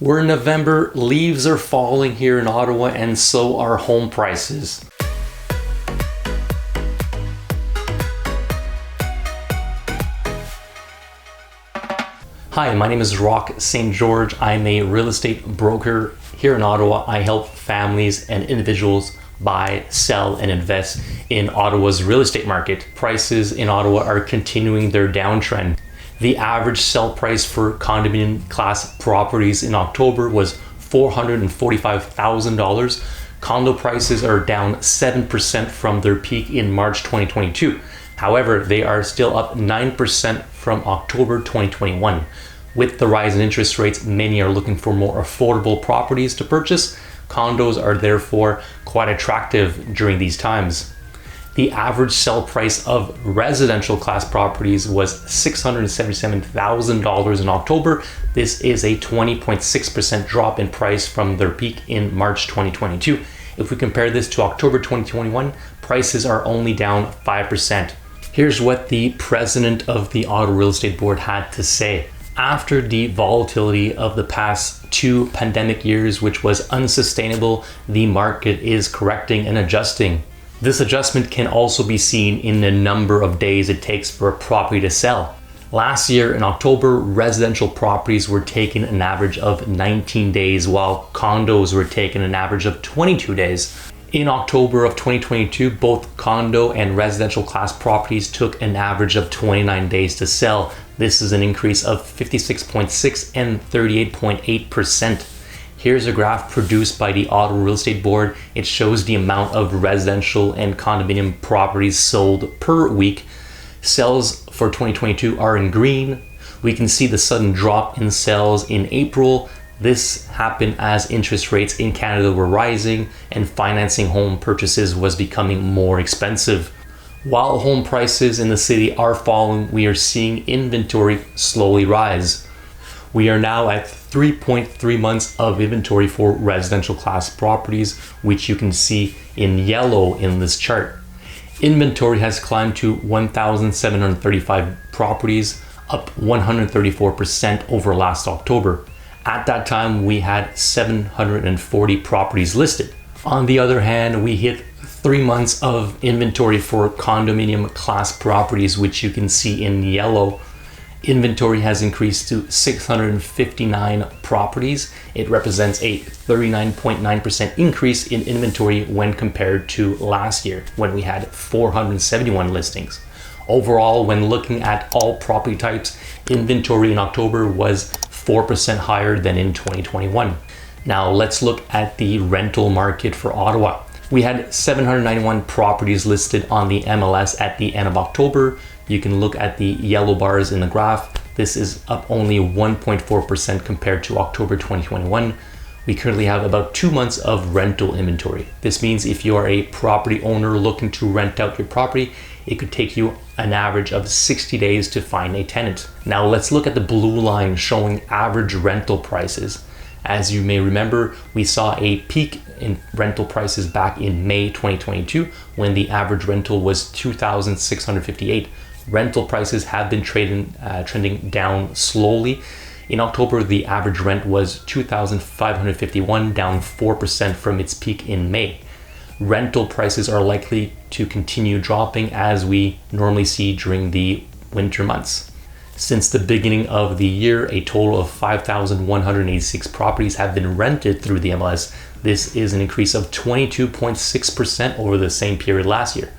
We're in November, leaves are falling here in Ottawa, and so are home prices. Hi, my name is Roch St-Georges. I'm a real estate broker here in Ottawa. I help families and individuals buy, sell, and invest in Ottawa's real estate market. Prices in Ottawa are continuing their downtrend. The average sell price for condominium class properties in October was $445,000. Condo prices are down 7% from their peak in March 2022. However, they are still up 9% from October 2021. With the rise in interest rates, many are looking for more affordable properties to purchase. Condos are therefore quite attractive during these times. The average sell price of residential class properties was $677,000 in October. This is a 20.6% drop in price from their peak in March 2022. If we compare this to October 2021, prices are only down 5%. Here's what the president of the Ottawa Real Estate Board had to say. After the volatility of the past 2 pandemic years, which was unsustainable, the market is correcting and adjusting. This adjustment can also be seen in the number of days it takes for a property to sell. Last year in October, residential properties were taking an average of 19 days, while condos were taking an average of 22 days. In October of 2022, both condo and residential class properties took an average of 29 days to sell. This is an increase of 56.6% and 38.8%. Here's a graph produced by the Ottawa Real Estate Board. It shows the amount of residential and condominium properties sold per week. Sales for 2022 are in green. We can see the sudden drop in sales in April. This happened as interest rates in Canada were rising and financing home purchases was becoming more expensive. While home prices in the city are falling, we are seeing inventory slowly rise. We are now at 3.3 months of inventory for residential class properties, which you can see in yellow in this chart. Inventory has climbed to 1,735 properties, up 134% over last October. At that time, we had 740 properties listed. On the other hand, we hit 3 months of inventory for condominium class properties, which you can see in yellow. Inventory has increased to 659 properties. It represents a 39.9% increase in inventory when compared to last year, when we had 471 listings. Overall, when looking at all property types, inventory in October was 4% higher than in 2021. Now let's look at the rental market for Ottawa. We had 791 properties listed on the MLS at the end of October. You can look at the yellow bars in the graph. This is up only 1.4% compared to October 2021. We currently have about 2 months of rental inventory. This means if you are a property owner looking to rent out your property, it could take you an average of 60 days to find a tenant. Now let's look at the blue line showing average rental prices. As you may remember, we saw a peak in rental prices back in May 2022 when the average rental was $2,658. Rental prices have been trending down slowly. In October, the average rent was $2,551, down 4% from its peak in May. Rental prices are likely to continue dropping as we normally see during the winter months. Since the beginning of the year, a total of 5,186 properties have been rented through the MLS. This is an increase of 22.6% over the same period last year.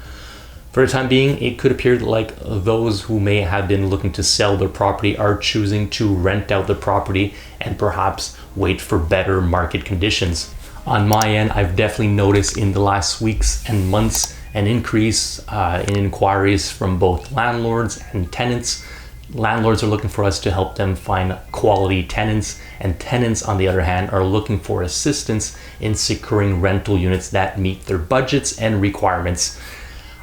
For the time being, it could appear like those who may have been looking to sell their property are choosing to rent out the property and perhaps wait for better market conditions. On my end, I've definitely noticed in the last weeks and months an increase in inquiries from both landlords and tenants. Landlords are looking for us to help them find quality tenants, and tenants, on the other hand, are looking for assistance in securing rental units that meet their budgets and requirements.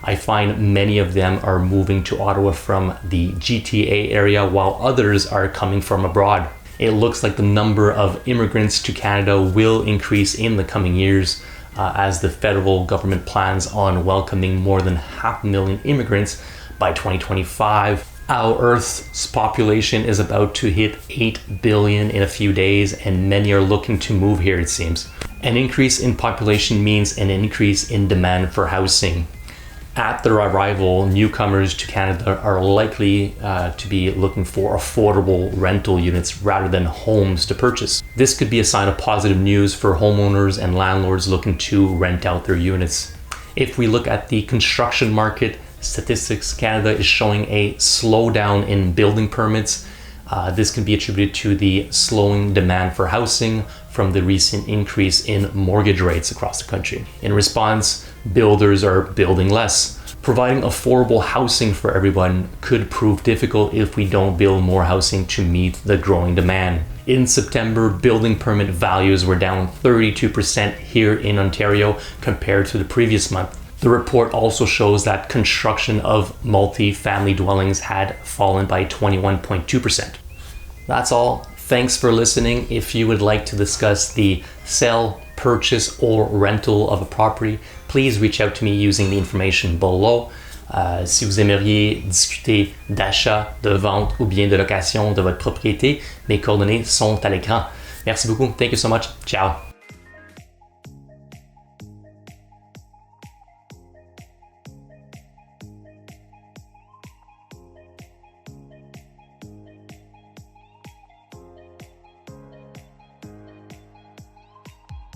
I find many of them are moving to Ottawa from the GTA area, while others are coming from abroad. It looks like the number of immigrants to Canada will increase in the coming years as the federal government plans on welcoming more than 500,000 immigrants by 2025. Our Earth's population is about to hit 8 billion in a few days, and many are looking to move here, it seems. An increase in population means an increase in demand for housing. At their arrival, newcomers to Canada are likely to be looking for affordable rental units rather than homes to purchase. This could be a sign of positive news for homeowners and landlords looking to rent out their units. If we look at the construction market, Statistics Canada is showing a slowdown in building permits. This can be attributed to the slowing demand for housing from the recent increase in mortgage rates across the country. In response, builders are building less. Providing affordable housing for everyone could prove difficult if we don't build more housing to meet the growing demand. In September, building permit values were down 32% here in Ontario compared to the previous month. The report also shows that construction of multi-family dwellings had fallen by 21.2%. That's all. Thanks for listening. If you would like to discuss the sale, purchase, or rental of a property, please reach out to me using the information below. Si vous aimeriez discuter d'achat, de vente ou bien de location de votre propriété, mes coordonnées sont à l'écran. Merci beaucoup. Thank you so much. Ciao.